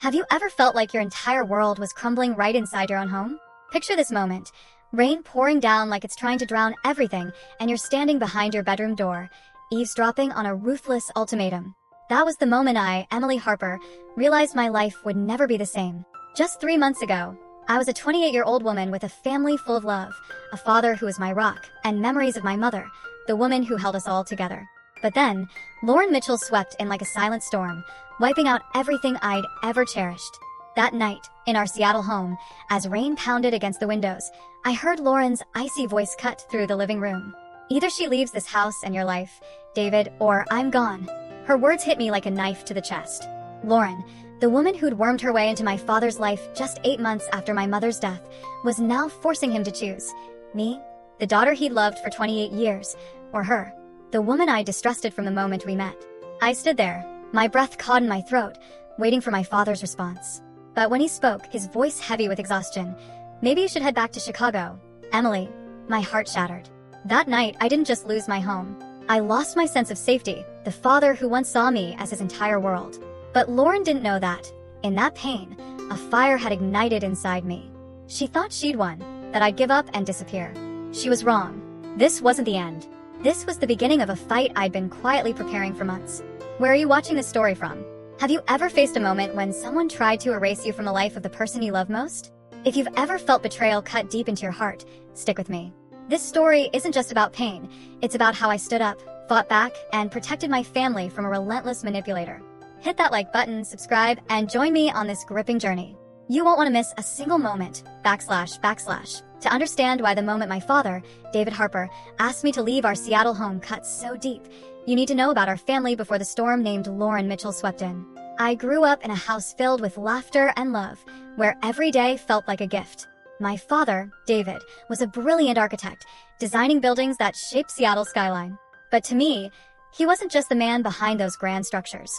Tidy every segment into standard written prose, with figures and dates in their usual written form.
Have you ever felt like your entire world was crumbling right inside your own home? Picture this moment. Rain pouring down like it's trying to drown everything, and you're standing behind your bedroom door, eavesdropping on a ruthless ultimatum. That was the moment I, Emily Harper, realized my life would never be the same. Just 3 months ago, I was a 28-year-old woman with a family full of love, a father who was my rock, and memories of my mother, the woman who held us all together. But then, Lauren Mitchell swept in like a silent storm, wiping out everything I'd ever cherished. That night, in our Seattle home, as rain pounded against the windows, I heard Lauren's icy voice cut through the living room. "Either she leaves this house and your life, David, or I'm gone." Her words hit me like a knife to the chest. Lauren, the woman who'd wormed her way into my father's life just 8 months after my mother's death, was now forcing him to choose. Me, the daughter he'd loved for 28 years, or her, the woman I distrusted from the moment we met. I stood there, my breath caught in my throat, waiting for my father's response. But when he spoke, his voice heavy with exhaustion, "Maybe you should head back to Chicago, Emily." My heart shattered. That night, I didn't just lose my home. I lost my sense of safety, the father who once saw me as his entire world. But Lauren didn't know that. In that pain, a fire had ignited inside me. She thought she'd won, that I'd give up and disappear. She was wrong. This wasn't the end. This was the beginning of a fight I'd been quietly preparing for months. Where are you watching this story from? Have you ever faced a moment when someone tried to erase you from the life of the person you love most? If you've ever felt betrayal cut deep into your heart, stick with me. This story isn't just about pain, it's about how I stood up, fought back, and protected my family from a relentless manipulator. Hit that like button, subscribe, and join me on this gripping journey. You won't want to miss a single moment, / to understand why the moment my father, David Harper, asked me to leave our Seattle home cut so deep. You need to know about our family before the storm named Lauren Mitchell swept in. I grew up in a house filled with laughter and love, where every day felt like a gift. My father, David, was a brilliant architect, designing buildings that shaped Seattle's skyline. But to me, he wasn't just the man behind those grand structures.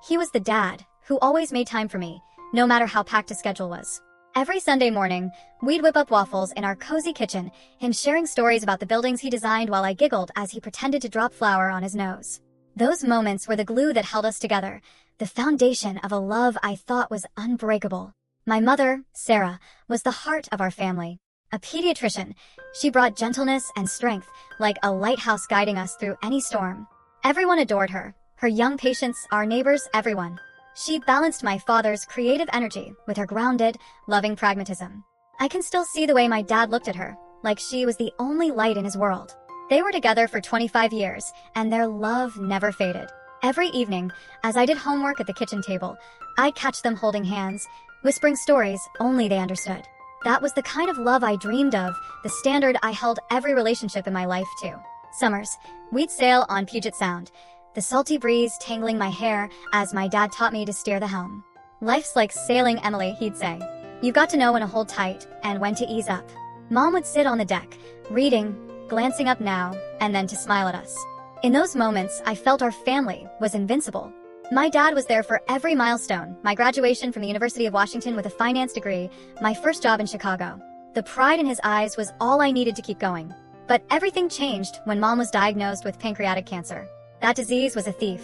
He was the dad who always made time for me, no matter how packed his schedule was. Every Sunday morning, we'd whip up waffles in our cozy kitchen, him sharing stories about the buildings he designed while I giggled as he pretended to drop flour on his nose. Those moments were the glue that held us together, the foundation of a love I thought was unbreakable. My mother, Sarah, was the heart of our family. A pediatrician, she brought gentleness and strength, like a lighthouse guiding us through any storm. Everyone adored her, her young patients, our neighbors, everyone. She balanced my father's creative energy with her grounded, loving pragmatism. I can still see the way my dad looked at her, like she was the only light in his world. They were together for 25 years, and their love never faded. Every evening, as I did homework at the kitchen table, I'd catch them holding hands, whispering stories only they understood. That was the kind of love I dreamed of, the standard I held every relationship in my life to. Summers, we'd sail on Puget Sound, the salty breeze tangling my hair as my dad taught me to steer the helm. "Life's like sailing, Emily," he'd say. "You've got to know when to hold tight and when to ease up." Mom would sit on the deck, reading, glancing up now, and then to smile at us. In those moments, I felt our family was invincible. My dad was there for every milestone, my graduation from the University of Washington with a finance degree, my first job in Chicago. The pride in his eyes was all I needed to keep going. But everything changed when Mom was diagnosed with pancreatic cancer. That disease was a thief,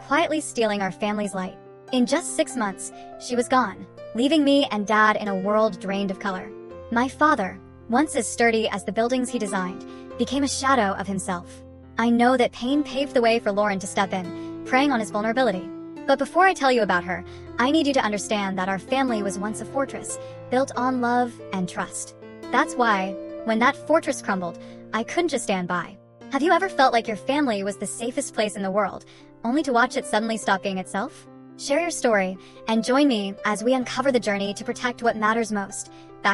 quietly stealing our family's light. In just 6 months, she was gone, leaving me and Dad in a world drained of color. My father, once as sturdy as the buildings he designed, became a shadow of himself. I know that pain paved the way for Lauren to step in, preying on his vulnerability. But before I tell you about her, I need you to understand that our family was once a fortress, built on love and trust. That's why, when that fortress crumbled, I couldn't just stand by. Have you ever felt like your family was the safest place in the world, only to watch it suddenly stop being itself? Share your story, and join me as we uncover the journey to protect what matters most, /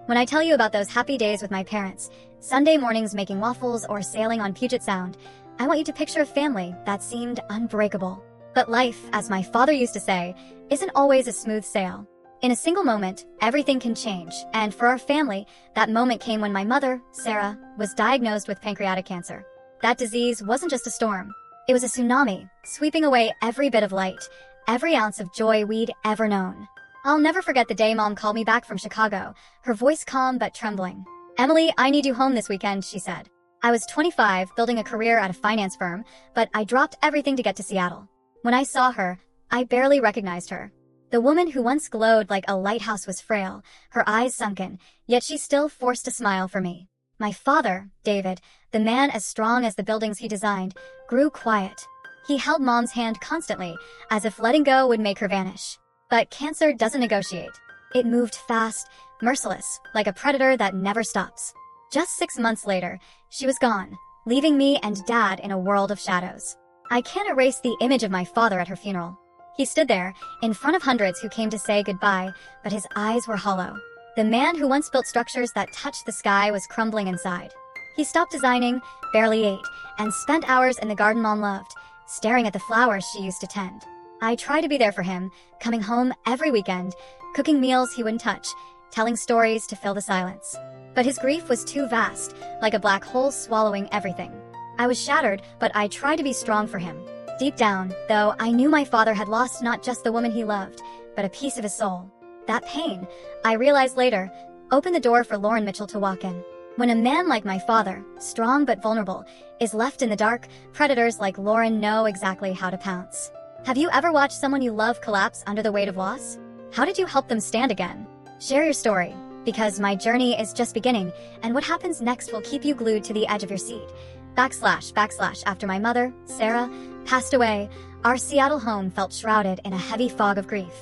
When I tell you about those happy days with my parents, Sunday mornings making waffles or sailing on Puget Sound, I want you to picture a family that seemed unbreakable. But life, as my father used to say, isn't always a smooth sail. In a single moment, everything can change, and for our family, that moment came when my mother, Sarah, was diagnosed with pancreatic cancer. That disease wasn't just a storm. It was a tsunami, sweeping away every bit of light, every ounce of joy we'd ever known. I'll never forget the day Mom called me back from Chicago, her voice calm but trembling. "Emily, I need you home this weekend," she said. I was 25, building a career at a finance firm, but I dropped everything to get to Seattle. When I saw her, I barely recognized her. The woman who once glowed like a lighthouse was frail, her eyes sunken, yet she still forced a smile for me. My father, David, the man as strong as the buildings he designed, grew quiet. He held Mom's hand constantly, as if letting go would make her vanish. But cancer doesn't negotiate. It moved fast, merciless, like a predator that never stops. Just 6 months later, she was gone, leaving me and Dad in a world of shadows. I can't erase the image of my father at her funeral. He stood there, in front of hundreds who came to say goodbye, but his eyes were hollow. The man who once built structures that touched the sky was crumbling inside. He stopped designing, barely ate, and spent hours in the garden Mom loved, staring at the flowers she used to tend. I tried to be there for him, coming home every weekend, cooking meals he wouldn't touch, telling stories to fill the silence. But his grief was too vast, like a black hole swallowing everything. I was shattered, but I tried to be strong for him. Deep down, though, I knew my father had lost not just the woman he loved, but a piece of his soul. That pain, I realized later, opened the door for Lauren Mitchell to walk in. When a man like my father, strong but vulnerable, is left in the dark, predators like Lauren know exactly how to pounce. Have you ever watched someone you love collapse under the weight of loss? How did you help them stand again? Share your story, because my journey is just beginning, and what happens next will keep you glued to the edge of your seat. / After my mother, Sarah, passed away, our Seattle home felt shrouded in a heavy fog of grief.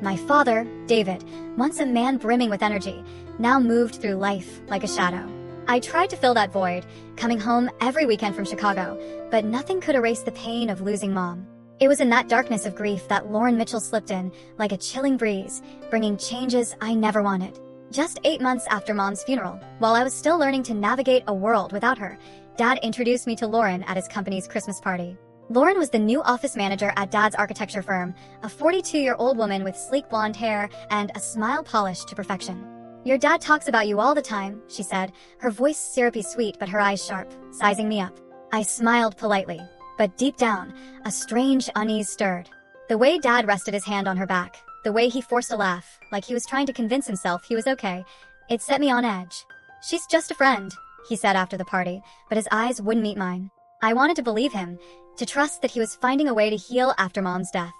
My father, David, once a man brimming with energy, now moved through life like a shadow. I tried to fill that void, coming home every weekend from Chicago, but nothing could erase the pain of losing Mom. It was in that darkness of grief that Lauren Mitchell slipped in, like a chilling breeze, bringing changes I never wanted. Just 8 months after Mom's funeral, while I was still learning to navigate a world without her, Dad introduced me to Lauren at his company's Christmas party. Lauren was the new office manager at Dad's architecture firm, a 42-year-old woman with sleek blonde hair and a smile polished to perfection. "Your dad talks about you all the time," she said, her voice syrupy sweet but her eyes sharp, sizing me up. I smiled politely, but deep down, a strange unease stirred. The way Dad rested his hand on her back, the way he forced a laugh, like he was trying to convince himself he was okay, it set me on edge. "She's just a friend," he said after the party, but his eyes wouldn't meet mine. I wanted to believe him, to trust that he was finding a way to heal after Mom's death.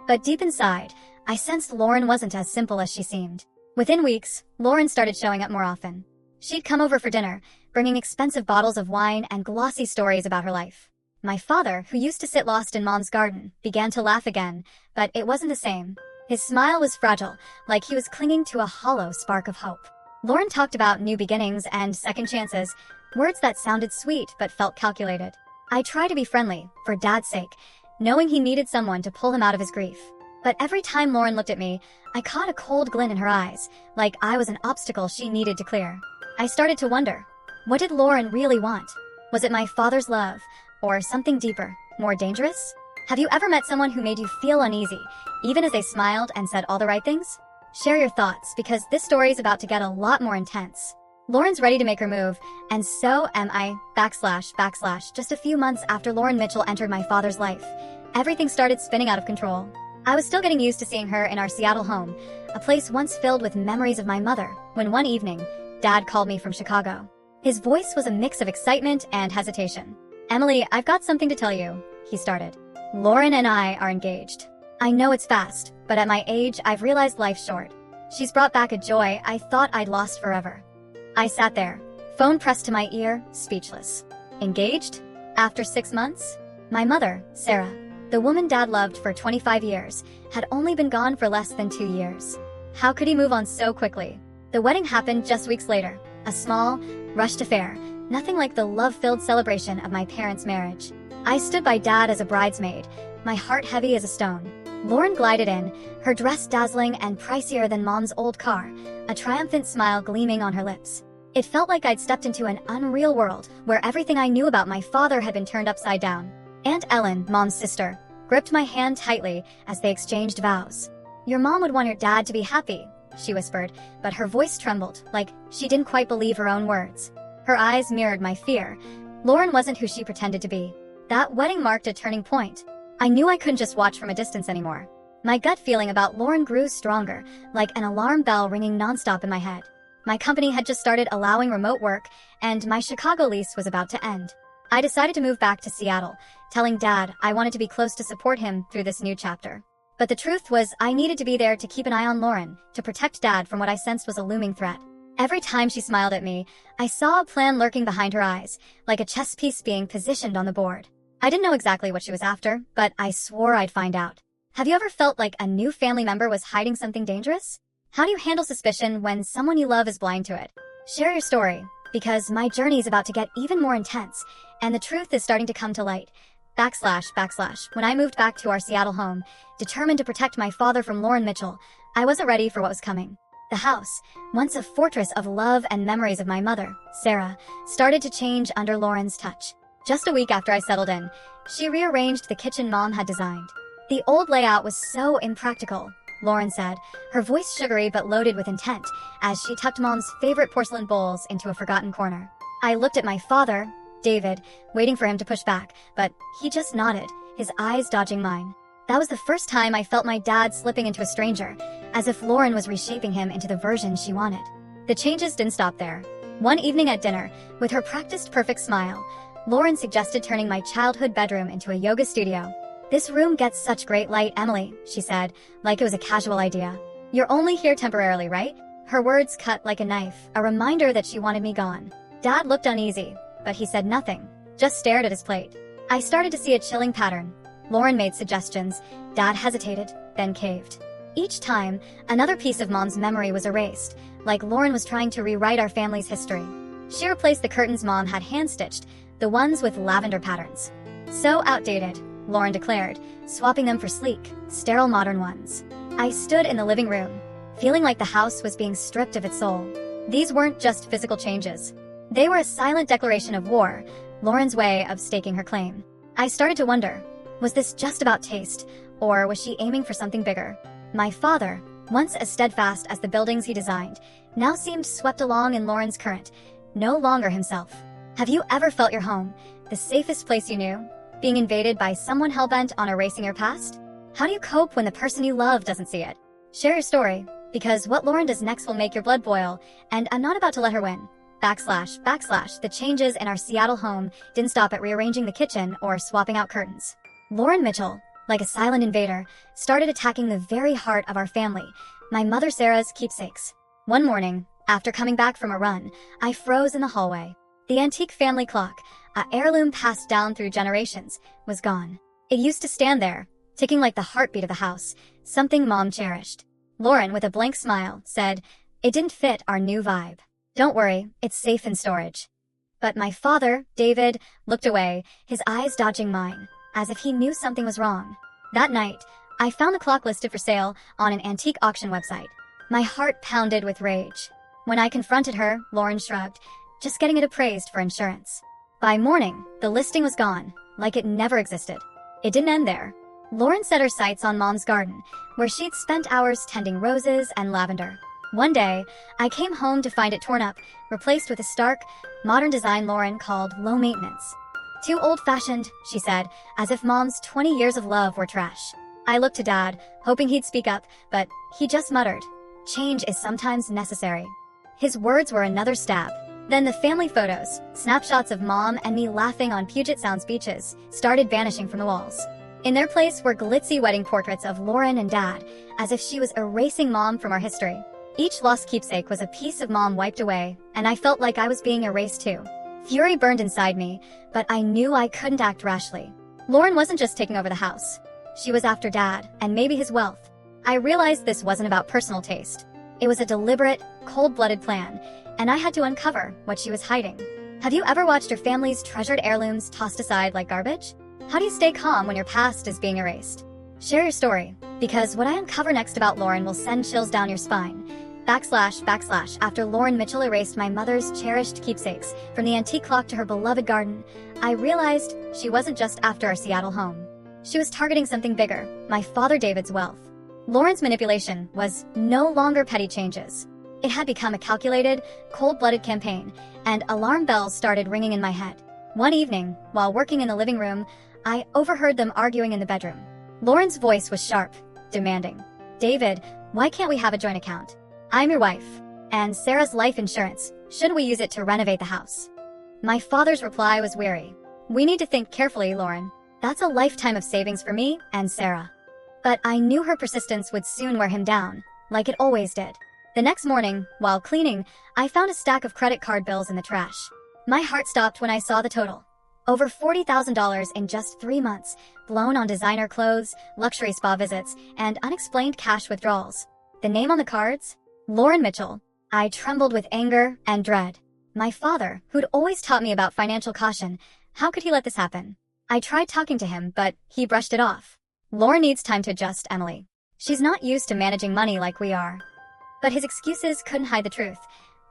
But deep inside, I sensed Lauren wasn't as simple as she seemed. Within weeks, Lauren started showing up more often. She'd come over for dinner, bringing expensive bottles of wine and glossy stories about her life. My father, who used to sit lost in Mom's garden, began to laugh again, but it wasn't the same. His smile was fragile, like he was clinging to a hollow spark of hope. Lauren talked about new beginnings and second chances, words that sounded sweet but felt calculated. I tried to be friendly, for Dad's sake, knowing he needed someone to pull him out of his grief. But every time Lauren looked at me, I caught a cold glint in her eyes, like I was an obstacle she needed to clear. I started to wonder, what did Lauren really want? Was it my father's love, or something deeper, more dangerous? Have you ever met someone who made you feel uneasy, even as they smiled and said all the right things? Share your thoughts, because this story is about to get a lot more intense. Lauren's ready to make her move, and so am I, / just a few months after Lauren Mitchell entered my father's life. Everything started spinning out of control. I was still getting used to seeing her in our Seattle home, a place once filled with memories of my mother, when one evening, Dad called me from Chicago. His voice was a mix of excitement and hesitation. "Emily, I've got something to tell you," he started. "Lauren and I are engaged. I know it's fast, but at my age, I've realized life's short. She's brought back a joy I thought I'd lost forever." I sat there, phone pressed to my ear, speechless. Engaged? After 6 months? My mother, Sarah, the woman Dad loved for 25 years, had only been gone for less than 2 years. How could he move on so quickly? The wedding happened just weeks later, a small, rushed affair, nothing like the love-filled celebration of my parents' marriage. I stood by Dad as a bridesmaid, my heart heavy as a stone. Lauren glided in, her dress dazzling and pricier than Mom's old car, a triumphant smile gleaming on her lips. It felt like I'd stepped into an unreal world where everything I knew about my father had been turned upside down. Aunt Ellen, Mom's sister, gripped my hand tightly as they exchanged vows. "Your mom would want your dad to be happy," she whispered, but her voice trembled, like she didn't quite believe her own words. Her eyes mirrored my fear. Lauren wasn't who she pretended to be. That wedding marked a turning point. I knew I couldn't just watch from a distance anymore. My gut feeling about Lauren grew stronger, like an alarm bell ringing nonstop in my head. My company had just started allowing remote work, and my Chicago lease was about to end. I decided to move back to Seattle, telling Dad I wanted to be close to support him through this new chapter. But the truth was I needed to be there to keep an eye on Lauren, to protect Dad from what I sensed was a looming threat. Every time she smiled at me, I saw a plan lurking behind her eyes, like a chess piece being positioned on the board. I didn't know exactly what she was after, but I swore I'd find out. Have you ever felt like a new family member was hiding something dangerous? How do you handle suspicion when someone you love is blind to it? Share your story, because my journey is about to get even more intense, and the truth is starting to come to light. // When I moved back to our Seattle home, determined to protect my father from Lauren Mitchell, I wasn't ready for what was coming. The house, once a fortress of love and memories of my mother, Sarah, started to change under Lauren's touch. Just a week after I settled in, she rearranged the kitchen Mom had designed. The old layout was so impractical, Lauren said, her voice sugary but loaded with intent, as she tucked Mom's favorite porcelain bowls into a forgotten corner. I looked at my father, David, waiting for him to push back, but he just nodded, his eyes dodging mine. That was the first time I felt my dad slipping into a stranger, as if Lauren was reshaping him into the version she wanted. The changes didn't stop there. One evening at dinner, with her practiced perfect smile, Lauren suggested turning my childhood bedroom into a yoga studio. "This room gets such great light, Emily," she said, like it was a casual idea. "You're only here temporarily, right?" Her words cut like a knife, a reminder that she wanted me gone. Dad looked uneasy, but he said nothing, just stared at his plate. I started to see a chilling pattern. Lauren made suggestions, Dad hesitated, then caved. Each time, another piece of Mom's memory was erased, like Lauren was trying to rewrite our family's history. She replaced the curtains Mom had hand-stitched, the ones with lavender patterns. "So outdated," Lauren declared, swapping them for sleek, sterile modern ones. I stood in the living room, feeling like the house was being stripped of its soul. These weren't just physical changes. They were a silent declaration of war, Lauren's way of staking her claim. I started to wonder, was this just about taste, or was she aiming for something bigger? My father, once as steadfast as the buildings he designed, now seemed swept along in Lauren's current, no longer himself. Have you ever felt your home, the safest place you knew, being invaded by someone hell-bent on erasing your past? How do you cope when the person you love doesn't see it? Share your story, because what Lauren does next will make your blood boil, and I'm not about to let her win. // The changes in our Seattle home didn't stop at rearranging the kitchen or swapping out curtains. Lauren Mitchell, like a silent invader, started attacking the very heart of our family, my mother Sarah's keepsakes. One morning, after coming back from a run, I froze in the hallway. The antique family clock, an heirloom passed down through generations, was gone. It used to stand there, ticking like the heartbeat of the house, something Mom cherished. Lauren, with a blank smile, said, "It didn't fit our new vibe. Don't worry, it's safe in storage." But my father, David, looked away, his eyes dodging mine, as if he knew something was wrong. That night, I found the clock listed for sale on an antique auction website. My heart pounded with rage. When I confronted her, Lauren shrugged, just getting it appraised for insurance. By morning, the listing was gone, like it never existed. It didn't end there. Lauren set her sights on Mom's garden, where she'd spent hours tending roses and lavender. One day, I came home to find it torn up, replaced with a stark, modern design Lauren called low maintenance. "Too old-fashioned," she said, as if Mom's 20 years of love were trash. I looked to Dad, hoping he'd speak up, but he just muttered, "Change is sometimes necessary." His words were another stab. Then the family photos, snapshots of Mom and me laughing on Puget Sound's beaches, started vanishing from the walls. In their place were glitzy wedding portraits of Lauren and Dad, as if she was erasing Mom from our history. Each lost keepsake was a piece of Mom wiped away, and I felt like I was being erased too. Fury burned inside me, but I knew I couldn't act rashly. Lauren wasn't just taking over the house. She was after Dad, and maybe his wealth. I realized this wasn't about personal taste. It was a deliberate, cold-blooded plan, and I had to uncover what she was hiding. Have you ever watched your family's treasured heirlooms tossed aside like garbage? How do you stay calm when your past is being erased? Share your story, because what I uncover next about Lauren will send chills down your spine. // After Lauren Mitchell erased my mother's cherished keepsakes, from the antique clock to her beloved garden, I realized she wasn't just after our Seattle home. She was targeting something bigger, my father David's wealth. Lauren's manipulation was no longer petty changes. It had become a calculated, cold-blooded campaign, and alarm bells started ringing in my head. One evening, while working in the living room, I overheard them arguing in the bedroom. Lauren's voice was sharp, demanding, "David, why can't we have a joint account? I'm your wife, and Sarah's life insurance. Shouldn't we use it to renovate the house?" My father's reply was weary. "We need to think carefully, Lauren. That's a lifetime of savings for me and Sarah." But I knew her persistence would soon wear him down, like it always did. The next morning, while cleaning, I found a stack of credit card bills in the trash. My heart stopped when I saw the total. Over $40,000 in just 3 months, blown on designer clothes, luxury spa visits, and unexplained cash withdrawals. The name on the cards? Lauren Mitchell. I trembled with anger and dread. My father, who'd always taught me about financial caution, how could he let this happen? I tried talking to him, but he brushed it off. Lauren needs time to adjust, Emily. She's not used to managing money like we are. But his excuses couldn't hide the truth.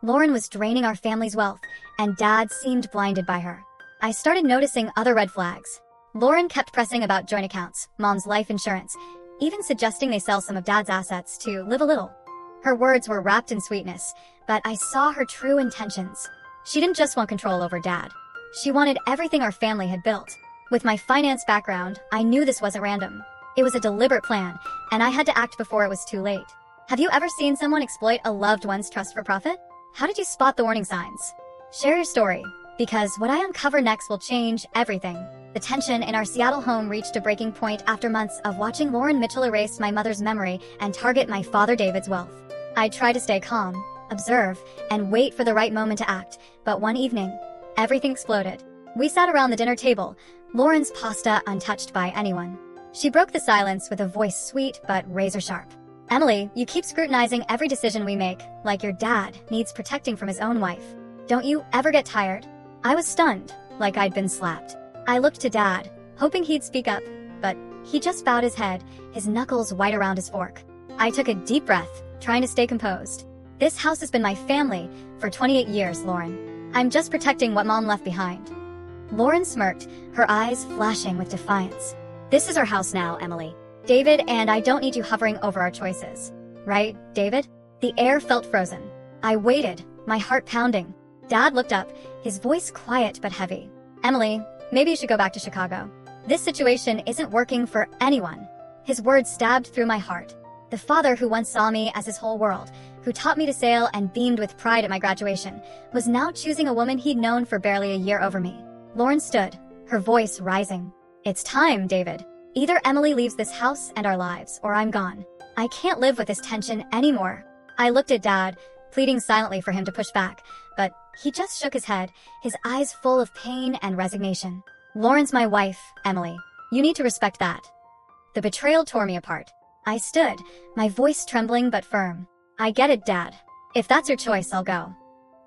Lauren was draining our family's wealth, and Dad seemed blinded by her. I started noticing other red flags. Lauren kept pressing about joint accounts, Mom's life insurance, even suggesting they sell some of Dad's assets to live a little. Her words were wrapped in sweetness, but I saw her true intentions. She didn't just want control over Dad. She wanted everything our family had built. With my finance background, I knew this wasn't random. It was a deliberate plan, and I had to act before it was too late. Have you ever seen someone exploit a loved one's trust for profit? How did you spot the warning signs? Share your story, because what I uncover next will change everything. The tension in our Seattle home reached a breaking point after months of watching Lauren Mitchell erase my mother's memory and target my father David's wealth. I tried to stay calm, observe, and wait for the right moment to act, but one evening, everything exploded. We sat around the dinner table, Lauren's pasta untouched by anyone. She broke the silence with a voice sweet but razor sharp. Emily, you keep scrutinizing every decision we make, like your dad needs protecting from his own wife. Don't you ever get tired? I was stunned, like I'd been slapped. I looked to Dad, hoping he'd speak up, but he just bowed his head, his knuckles white around his fork. I took a deep breath, trying to stay composed. This house has been my family for 28 years, Lauren. I'm just protecting what Mom left behind. Lauren smirked, her eyes flashing with defiance. This is our house now, Emily. David and I don't need you hovering over our choices. Right, David? The air felt frozen. I waited, my heart pounding. Dad looked up, his voice quiet but heavy. Emily, maybe you should go back to Chicago. This situation isn't working for anyone. His words stabbed through my heart. The father who once saw me as his whole world, who taught me to sail and beamed with pride at my graduation, was now choosing a woman he'd known for barely a year over me. Lauren stood, her voice rising. It's time, David. Either Emily leaves this house and our lives, or I'm gone. I can't live with this tension anymore. I looked at Dad, pleading silently for him to push back, but he just shook his head, his eyes full of pain and resignation. Lauren's my wife, Emily. You need to respect that. The betrayal tore me apart. I stood, my voice trembling but firm. I get it, Dad. If that's your choice, I'll go.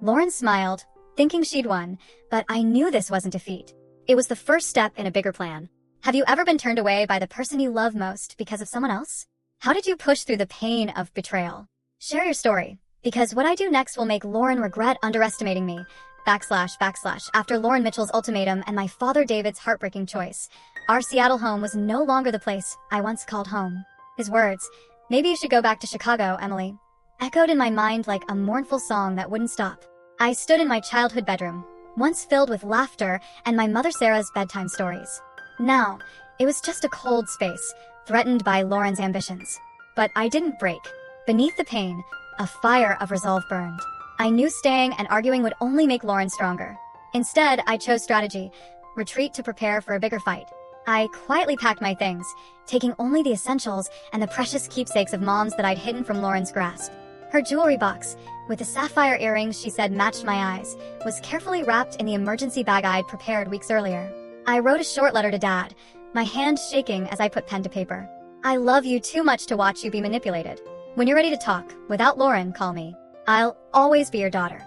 Lauren smiled, thinking she'd won, but I knew this wasn't defeat. It was the first step in a bigger plan. Have you ever been turned away by the person you love most because of someone else? How did you push through the pain of betrayal? Share your story, because what I do next will make Lauren regret underestimating me. / After Lauren Mitchell's ultimatum and my father David's heartbreaking choice, our Seattle home was no longer the place I once called home. His words, maybe you should go back to Chicago, Emily, echoed in my mind like a mournful song that wouldn't stop. I stood in my childhood bedroom, once filled with laughter and my mother Sarah's bedtime stories. Now, it was just a cold space, threatened by Lauren's ambitions. But I didn't break. Beneath the pain, a fire of resolve burned. I knew staying and arguing would only make Lauren stronger. Instead, I chose strategy, retreat to prepare for a bigger fight. I quietly packed my things, taking only the essentials and the precious keepsakes of Mom's that I'd hidden from Lauren's grasp. Her jewelry box, with the sapphire earrings she said matched my eyes, was carefully wrapped in the emergency bag I'd prepared weeks earlier. I wrote a short letter to Dad, my hand shaking as I put pen to paper. I love you too much to watch you be manipulated. When you're ready to talk, without Lauren, call me. I'll always be your daughter.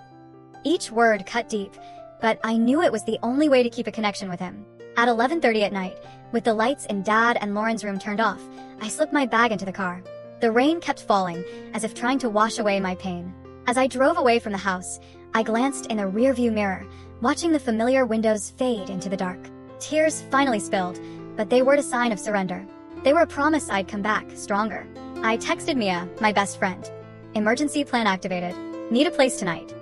Each word cut deep, but I knew it was the only way to keep a connection with him. At 11:30 at night, with the lights in Dad and Lauren's room turned off, I slipped my bag into the car. The rain kept falling, as if trying to wash away my pain. As I drove away from the house, I glanced in the rearview mirror, watching the familiar windows fade into the dark. Tears finally spilled, but they weren't a sign of surrender. They were a promise I'd come back, stronger. I texted Mia, my best friend. Emergency plan activated. Need a place tonight.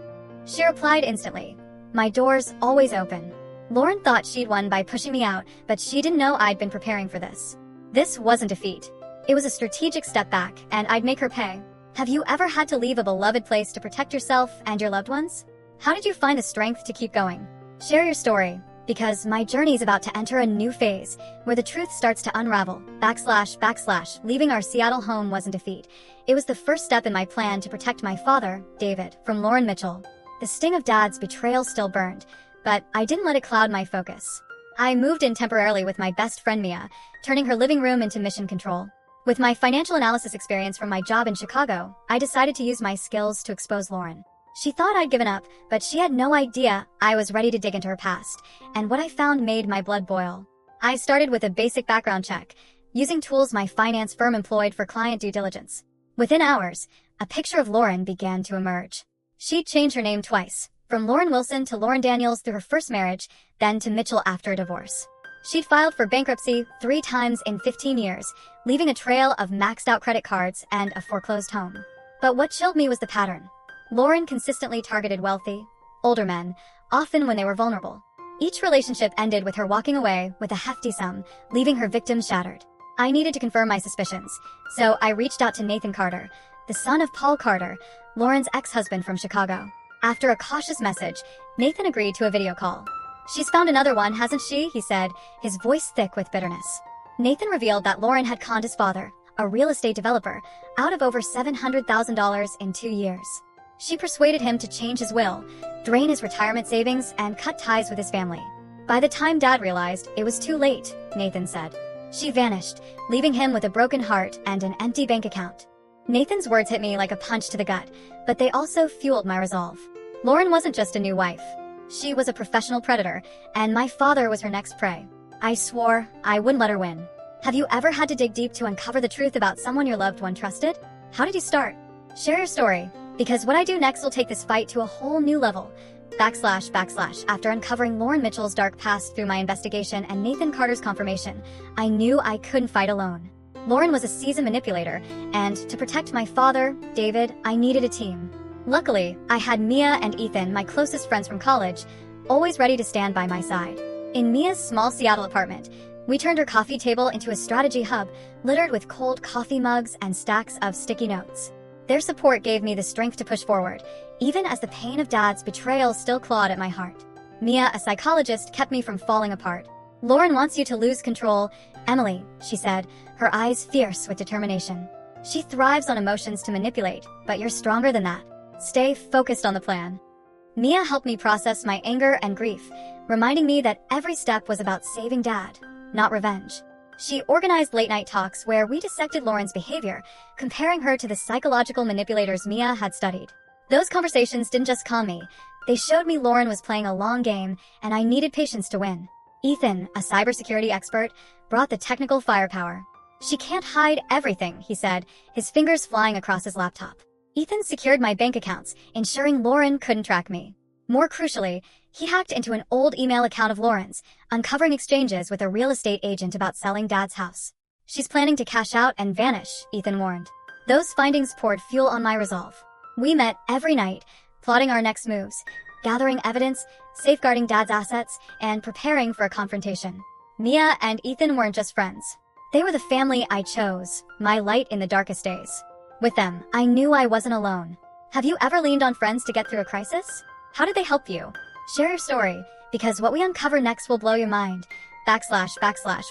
She replied instantly. My door's always open. Lauren thought she'd won by pushing me out, but she didn't know I'd been preparing for this. This wasn't defeat. It was a strategic step back, and I'd make her pay. Have you ever had to leave a beloved place to protect yourself and your loved ones? How did you find the strength to keep going? Share your story, because my journey is about to enter a new phase where the truth starts to unravel. / leaving our Seattle home wasn't defeat. It was the first step in my plan to protect my father, David, from Lauren Mitchell. The sting of Dad's betrayal still burned, but I didn't let it cloud my focus. I moved in temporarily with my best friend Mia, turning her living room into mission control. With my financial analysis experience from my job in Chicago, I decided to use my skills to expose Lauren. She thought I'd given up, but she had no idea I was ready to dig into her past, and what I found made my blood boil. I started with a basic background check, using tools my finance firm employed for client due diligence. Within hours, a picture of Lauren began to emerge. She'd changed her name twice, from Lauren Wilson to Lauren Daniels through her first marriage, then to Mitchell after a divorce. She'd filed for bankruptcy 3 times in 15 years, leaving a trail of maxed-out credit cards and a foreclosed home. But what chilled me was the pattern. Lauren consistently targeted wealthy, older men, often when they were vulnerable. Each relationship ended with her walking away with a hefty sum, leaving her victims shattered. I needed to confirm my suspicions, so I reached out to Nathan Carter, the son of Paul Carter, Lauren's ex-husband from Chicago. After a cautious message, Nathan agreed to a video call. "She's found another one, hasn't she?" he said, his voice thick with bitterness. Nathan revealed that Lauren had conned his father, a real estate developer, out of over $700,000 in 2 years. She persuaded him to change his will, drain his retirement savings, and cut ties with his family. By the time Dad realized, it was too late, Nathan said. She vanished, leaving him with a broken heart and an empty bank account. Nathan's words hit me like a punch to the gut, but they also fueled my resolve. Lauren wasn't just a new wife. She was a professional predator, and my father was her next prey. I swore I wouldn't let her win. Have you ever had to dig deep to uncover the truth about someone your loved one trusted? How did you start? Share your story, because what I do next will take this fight to a whole new level. / After uncovering Lauren Mitchell's dark past through my investigation and Nathan Carter's confirmation, I knew I couldn't fight alone. Lauren was a seasoned manipulator, and to protect my father, David, I needed a team. Luckily, I had Mia and Ethan, my closest friends from college, always ready to stand by my side. In Mia's small Seattle apartment, we turned her coffee table into a strategy hub littered with cold coffee mugs and stacks of sticky notes. Their support gave me the strength to push forward, even as the pain of Dad's betrayal still clawed at my heart. Mia, a psychologist, kept me from falling apart. "Lauren wants you to lose control, Emily," she said, her eyes fierce with determination. "She thrives on emotions to manipulate, but you're stronger than that. Stay focused on the plan." Mia helped me process my anger and grief, reminding me that every step was about saving Dad, not revenge. She organized late-night talks where we dissected Lauren's behavior, comparing her to the psychological manipulators Mia had studied. Those conversations didn't just calm me. They showed me Lauren was playing a long game, and I needed patience to win. Ethan, a cybersecurity expert, brought the technical firepower. "She can't hide everything," he said, his fingers flying across his laptop. Ethan secured my bank accounts, ensuring Lauren couldn't track me. More crucially, he hacked into an old email account of Lauren's, uncovering exchanges with a real estate agent about selling Dad's house. "She's planning to cash out and vanish," Ethan warned. Those findings poured fuel on my resolve. We met every night, plotting our next moves, gathering evidence, safeguarding Dad's assets, and preparing for a confrontation. Mia and Ethan weren't just friends. They were the family I chose, my light in the darkest days. With them, I knew I wasn't alone. Have you ever leaned on friends to get through a crisis? How did they help you? Share your story, because what we uncover next will blow your mind. /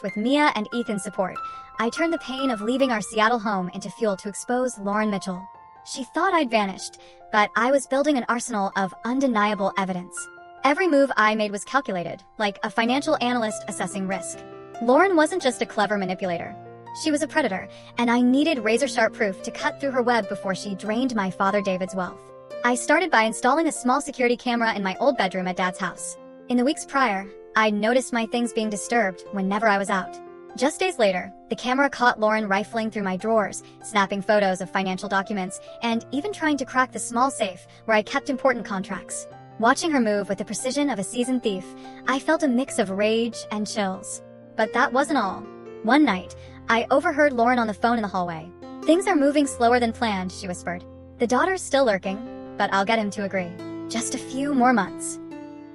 With Mia and Ethan's support, I turned the pain of leaving our Seattle home into fuel to expose Lauren Mitchell. She thought I'd vanished, but I was building an arsenal of undeniable evidence. Every move I made was calculated, like a financial analyst assessing risk. Lauren wasn't just a clever manipulator. She was a predator, and I needed razor-sharp proof to cut through her web before she drained my father David's wealth. I started by installing a small security camera in my old bedroom at Dad's house. In the weeks prior, I'd noticed my things being disturbed whenever I was out. Just days later, the camera caught Lauren rifling through my drawers, snapping photos of financial documents, and even trying to crack the small safe where I kept important contracts. Watching her move with the precision of a seasoned thief, I felt a mix of rage and chills. But that wasn't all. One night, I overheard Lauren on the phone in the hallway. "Things are moving slower than planned," she whispered. "The daughter's still lurking, but I'll get him to agree. Just a few more months."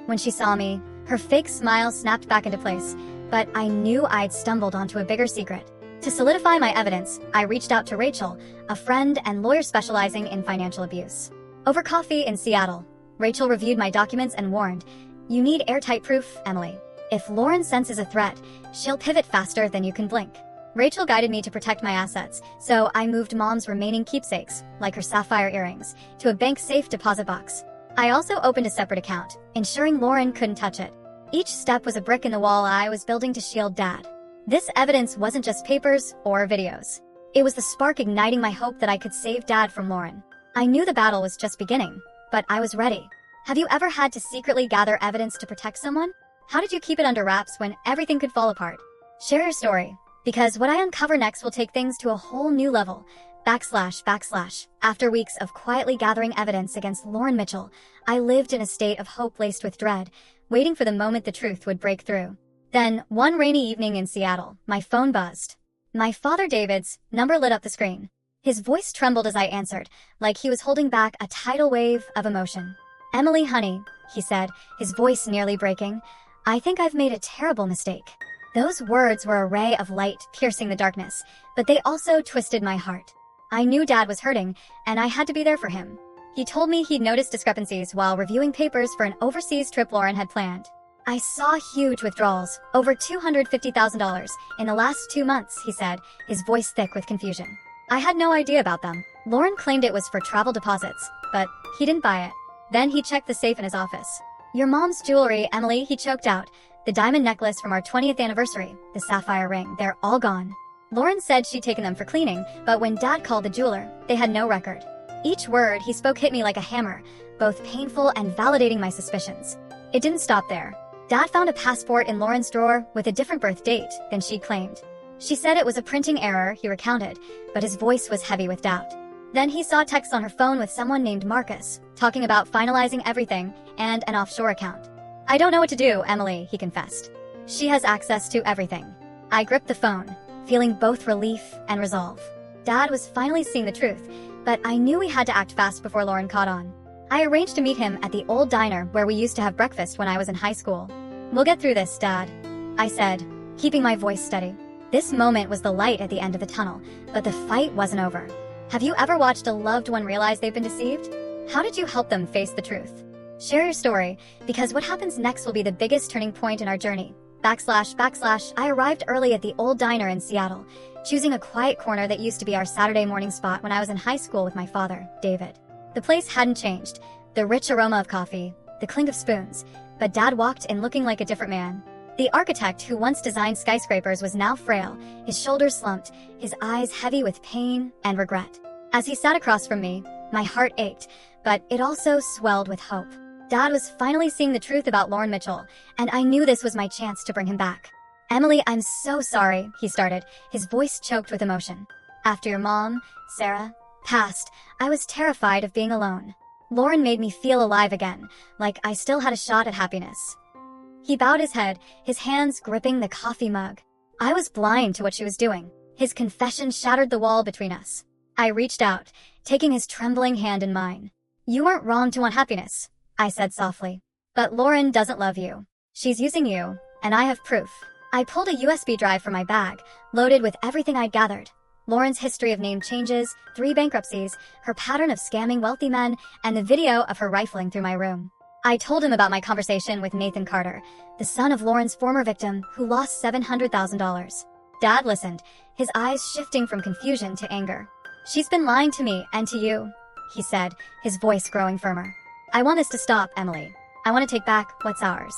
When she saw me, her fake smile snapped back into place, but I knew I'd stumbled onto a bigger secret. To solidify my evidence, I reached out to Rachel, a friend and lawyer specializing in financial abuse. Over coffee in Seattle, Rachel reviewed my documents and warned, "You need airtight proof, Emily. If Lauren senses a threat, she'll pivot faster than you can blink. Rachel guided me to protect my assets, so I moved Mom's remaining keepsakes, like her sapphire earrings, to a bank safe deposit box. I also opened a separate account, ensuring Lauren couldn't touch it. Each step was a brick in the wall I was building to shield Dad. This evidence wasn't just papers or videos. It was the spark igniting my hope that I could save Dad from Lauren. I knew the battle was just beginning, but I was ready. Have you ever had to secretly gather evidence to protect someone? How did you keep it under wraps when everything could fall apart? Share your story, because what I uncover next will take things to a whole new level. //. After weeks of quietly gathering evidence against Lauren Mitchell, I lived in a state of hope laced with dread, waiting for the moment the truth would break through. Then, one rainy evening in Seattle, my phone buzzed. My father David's number lit up the screen. His voice trembled as I answered, like he was holding back a tidal wave of emotion. "Emily, honey," he said, his voice nearly breaking, "I think I've made a terrible mistake." Those words were a ray of light piercing the darkness, but they also twisted my heart. I knew Dad was hurting, and I had to be there for him. He told me he'd noticed discrepancies while reviewing papers for an overseas trip Lauren had planned. "I saw huge withdrawals, over $250,000, in the last 2 months," he said, his voice thick with confusion. I had no idea about them. Lauren claimed it was for travel deposits, but he didn't buy it. Then he checked the safe in his office. "Your mom's jewelry, Emily," he choked out. "The diamond necklace from our 20th anniversary, the sapphire ring, they're all gone." Lauren said she'd taken them for cleaning, but when Dad called the jeweler, they had no record. Each word he spoke hit me like a hammer, both painful and validating my suspicions. It didn't stop there. Dad found a passport in Lauren's drawer with a different birth date than she claimed. She said it was a printing error, he recounted, but his voice was heavy with doubt. Then he saw texts on her phone with someone named Marcus, talking about finalizing everything and an offshore account. "I don't know what to do, Emily," he confessed. "She has access to everything." I gripped the phone, feeling both relief and resolve. Dad was finally seeing the truth, but I knew we had to act fast before Lauren caught on. I arranged to meet him at the old diner where we used to have breakfast when I was in high school. "We'll get through this, Dad," I said, keeping my voice steady. This moment was the light at the end of the tunnel, but the fight wasn't over. Have you ever watched a loved one realize they've been deceived? How did you help them face the truth? Share your story, because what happens next will be the biggest turning point in our journey. // I arrived early at the old diner in Seattle, choosing a quiet corner that used to be our Saturday morning spot when I was in high school with my father, David. The place hadn't changed, the rich aroma of coffee, the clink of spoons, but Dad walked in looking like a different man. The architect who once designed skyscrapers was now frail, his shoulders slumped, his eyes heavy with pain and regret. As he sat across from me, my heart ached, but it also swelled with hope. Dad was finally seeing the truth about Lauren Mitchell, and I knew this was my chance to bring him back. "Emily, I'm so sorry," he started, his voice choked with emotion. "After your mom, Sarah, passed, I was terrified of being alone. Lauren made me feel alive again, like I still had a shot at happiness." He bowed his head, his hands gripping the coffee mug. I was blind to what she was doing. His confession shattered the wall between us. I reached out, taking his trembling hand in mine. "You weren't wrong to want happiness," I said softly. "But Lauren doesn't love you. She's using you, and I have proof." I pulled a USB drive from my bag, loaded with everything I'd gathered. Lauren's history of name changes, 3 bankruptcies, her pattern of scamming wealthy men, and the video of her rifling through my room. I told him about my conversation with Nathan Carter, the son of Lauren's former victim who lost $700,000. Dad listened, his eyes shifting from confusion to anger. "She's been lying to me and to you," he said, his voice growing firmer. "I want this to stop, Emily. I want to take back what's ours."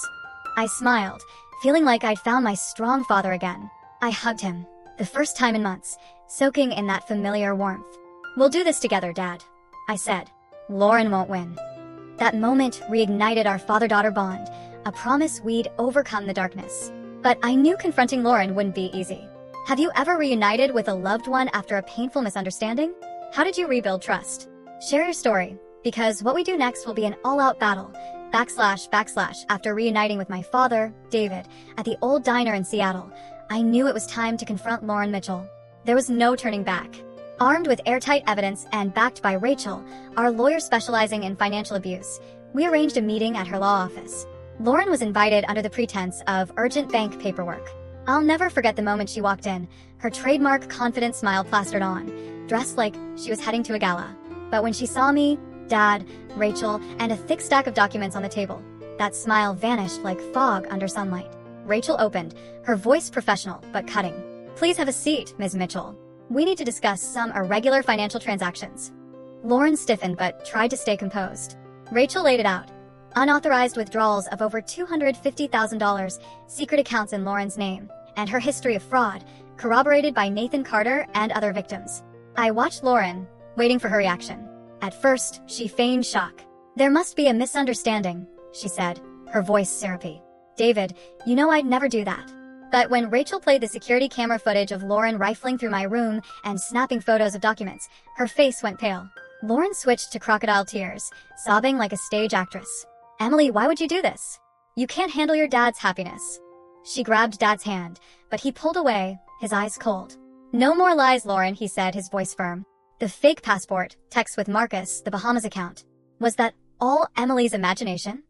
I smiled, feeling like I'd found my strong father again. I hugged him, the first time in months, soaking in that familiar warmth. "We'll do this together, Dad," I said. "Lauren won't win." That moment reignited our father-daughter bond, a promise we'd overcome the darkness. But I knew confronting Lauren wouldn't be easy. Have you ever reunited with a loved one after a painful misunderstanding? How did you rebuild trust? Share your story, because what we do next will be an all-out battle. // After reuniting with my father, David, at the old diner in Seattle, I knew it was time to confront Lauren Mitchell. There was no turning back. Armed with airtight evidence and backed by Rachel, our lawyer specializing in financial abuse, we arranged a meeting at her law office. Lauren was invited under the pretense of urgent bank paperwork. I'll never forget the moment she walked in, her trademark confident smile plastered on, dressed like she was heading to a gala. But when she saw me, Dad, Rachel, and a thick stack of documents on the table, that smile vanished like fog under sunlight. Rachel opened, her voice professional but cutting. "Please have a seat, Ms. Mitchell. We need to discuss some irregular financial transactions." Lauren stiffened but tried to stay composed. Rachel laid it out. Unauthorized withdrawals of over $250,000, secret accounts in Lauren's name, and her history of fraud, corroborated by Nathan Carter and other victims. I watched Lauren, waiting for her reaction. At first, she feigned shock. "There must be a misunderstanding," she said, her voice syrupy. "David, you know I'd never do that." But when Rachel played the security camera footage of Lauren rifling through my room and snapping photos of documents, her face went pale. Lauren switched to crocodile tears, sobbing like a stage actress. "Emily, why would you do this? You can't handle your dad's happiness." She grabbed Dad's hand, but he pulled away, his eyes cold. "No more lies, Lauren," he said, his voice firm. "The fake passport, text with Marcus, the Bahamas account. Was that all Emily's imagination?"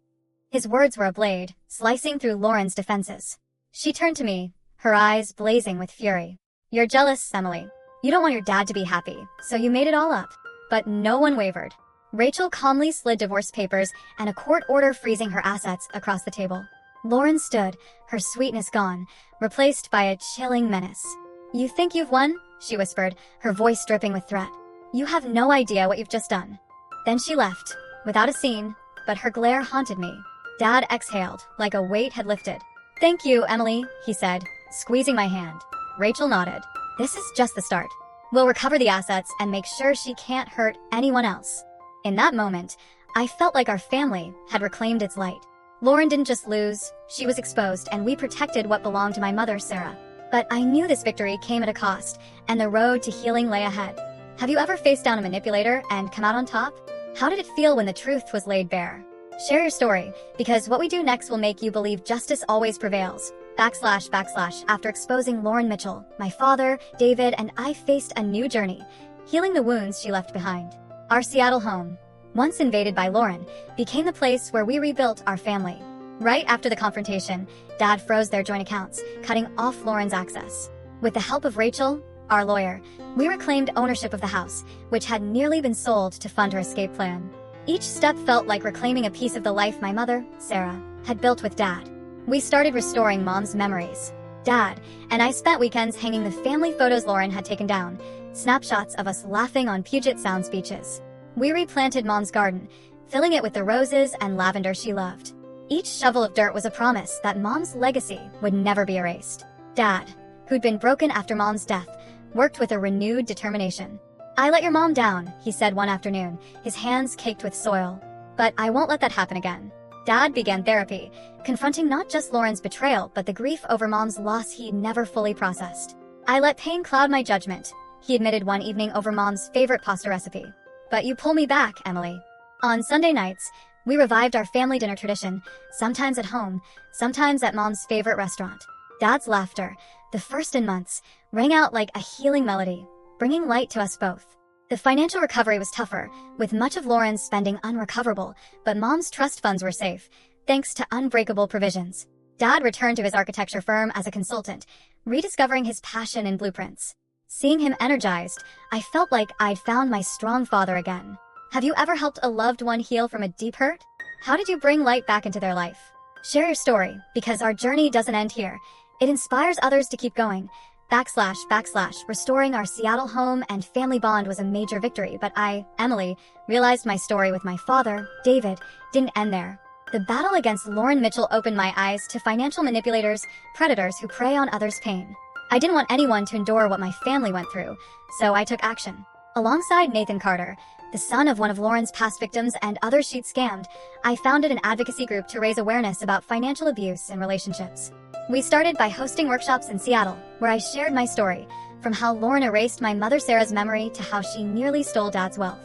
His words were a blade, slicing through Lauren's defenses. She turned to me, her eyes blazing with fury. "You're jealous, Emily. You don't want your dad to be happy, so you made it all up." But no one wavered. Rachel calmly slid divorce papers and a court order freezing her assets across the table. Lauren stood, her sweetness gone, replaced by a chilling menace. "You think you've won?" she whispered, her voice dripping with threat. "You have no idea what you've just done." Then she left, without a scene, but her glare haunted me. Dad exhaled, like a weight had lifted. "Thank you, Emily," he said, squeezing my hand. Rachel nodded. "This is just the start. We'll recover the assets and make sure she can't hurt anyone else." In that moment, I felt like our family had reclaimed its light. Lauren didn't just lose, she was exposed, and we protected what belonged to my mother, Sarah. But I knew this victory came at a cost, and the road to healing lay ahead. Have you ever faced down a manipulator and come out on top? How did it feel when the truth was laid bare? Share your story, because what we do next will make you believe justice always prevails. / After exposing Lauren Mitchell, my father, David, and I faced a new journey, healing the wounds she left behind. Our Seattle home, once invaded by Lauren, became the place where we rebuilt our family. Right after the confrontation, Dad froze their joint accounts, cutting off Lauren's access. With the help of Rachel, our lawyer, we reclaimed ownership of the house, which had nearly been sold to fund her escape plan. Each step felt like reclaiming a piece of the life my mother, Sarah, had built with Dad. We started restoring Mom's memories. Dad and I spent weekends hanging the family photos Lauren had taken down, snapshots of us laughing on Puget Sound's beaches. We replanted Mom's garden, filling it with the roses and lavender she loved. Each shovel of dirt was a promise that Mom's legacy would never be erased. Dad, who'd been broken after Mom's death, worked with a renewed determination. "I let your mom down," he said one afternoon, his hands caked with soil. "But I won't let that happen again." Dad began therapy, confronting not just Lauren's betrayal, but the grief over Mom's loss he'd never fully processed. "I let pain cloud my judgment," he admitted one evening over Mom's favorite pasta recipe. "But you pull me back, Emily." On Sunday nights, we revived our family dinner tradition, sometimes at home, sometimes at Mom's favorite restaurant. Dad's laughter, the first in months, rang out like a healing melody, bringing light to us both. The financial recovery was tougher, with much of Lauren's spending unrecoverable, but Mom's trust funds were safe, thanks to unbreakable provisions. Dad returned to his architecture firm as a consultant, rediscovering his passion in blueprints. Seeing him energized, I felt like I'd found my strong father again. Have you ever helped a loved one heal from a deep hurt? How did you bring light back into their life? Share your story, because our journey doesn't end here. It inspires others to keep going. / Restoring our Seattle home and family bond was a major victory, but I, Emily, realized my story with my father, David, didn't end there. The battle against Lauren Mitchell opened my eyes to financial manipulators, predators who prey on others' pain. I didn't want anyone to endure what my family went through, so I took action. Alongside Nathan Carter, the son of one of Lauren's past victims and others she'd scammed, I founded an advocacy group to raise awareness about financial abuse in relationships. We started by hosting workshops in Seattle, where I shared my story, from how Lauren erased my mother Sarah's memory to how she nearly stole Dad's wealth.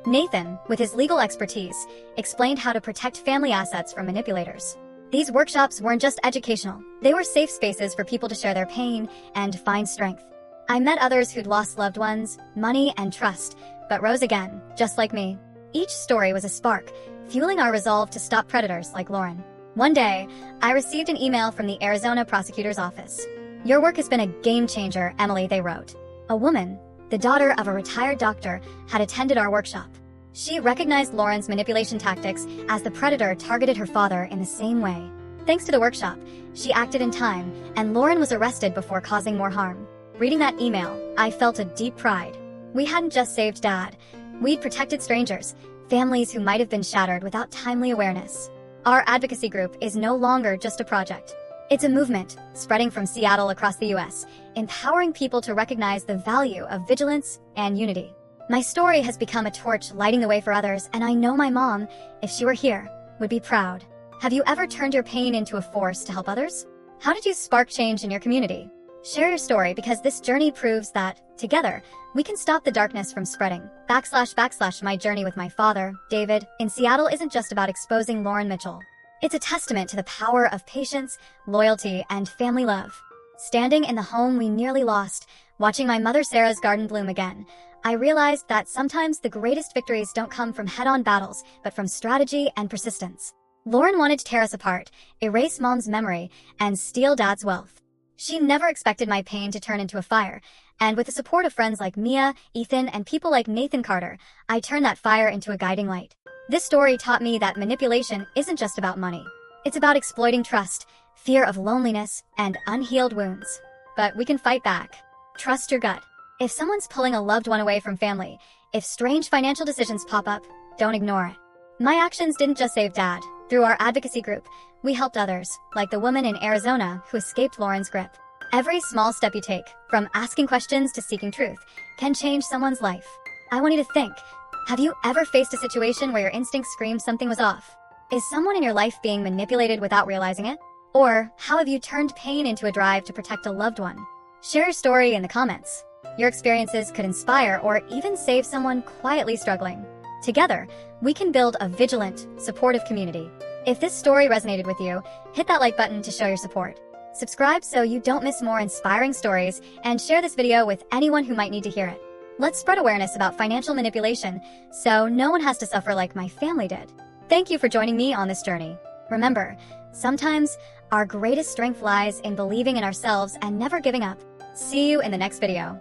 Nathan, with his legal expertise, explained how to protect family assets from manipulators. These workshops weren't just educational, they were safe spaces for people to share their pain and find strength. I met others who'd lost loved ones, money, and trust, but rose again, just like me. Each story was a spark, fueling our resolve to stop predators like Lauren. One day, I received an email from the Arizona prosecutor's office. "Your work has been a game changer, Emily," they wrote. A woman, the daughter of a retired doctor, had attended our workshop. She recognized Lauren's manipulation tactics as the predator targeted her father in the same way. Thanks to the workshop, she acted in time, and Lauren was arrested before causing more harm. Reading that email, I felt a deep pride. We hadn't just saved Dad. We'd protected strangers, families who might have been shattered without timely awareness. Our advocacy group is no longer just a project. It's a movement, spreading from Seattle across the US, empowering people to recognize the value of vigilance and unity. My story has become a torch lighting the way for others, and I know my mom, if she were here, would be proud. Have you ever turned your pain into a force to help others? How did you spark change in your community? Share your story, because this journey proves that, together, we can stop the darkness from spreading. / my journey with my father, David, in Seattle isn't just about exposing Lauren Mitchell. It's a testament to the power of patience, loyalty, and family love. Standing in the home we nearly lost, watching my mother Sarah's garden bloom again, I realized that sometimes the greatest victories don't come from head-on battles, but from strategy and persistence. Lauren wanted to tear us apart, erase Mom's memory, and steal Dad's wealth. She never expected my pain to turn into a fire, and with the support of friends like Mia, Ethan, and people like Nathan Carter, I turned that fire into a guiding light. This story taught me that manipulation isn't just about money. It's about exploiting trust, fear of loneliness, and unhealed wounds. But we can fight back. Trust your gut. If someone's pulling a loved one away from family, if strange financial decisions pop up, don't ignore it. My actions didn't just save Dad. Through our advocacy group, we helped others, like the woman in Arizona who escaped Lauren's grip. Every small step you take, from asking questions to seeking truth, can change someone's life. I want you to think, have you ever faced a situation where your instincts screamed something was off? Is someone in your life being manipulated without realizing it? Or how have you turned pain into a drive to protect a loved one? Share your story in the comments. Your experiences could inspire or even save someone quietly struggling. Together, we can build a vigilant, supportive community. If this story resonated with you, hit that like button to show your support. Subscribe so you don't miss more inspiring stories, and share this video with anyone who might need to hear it. Let's spread awareness about financial manipulation so no one has to suffer like my family did. Thank you for joining me on this journey. Remember, sometimes our greatest strength lies in believing in ourselves and never giving up. See you in the next video.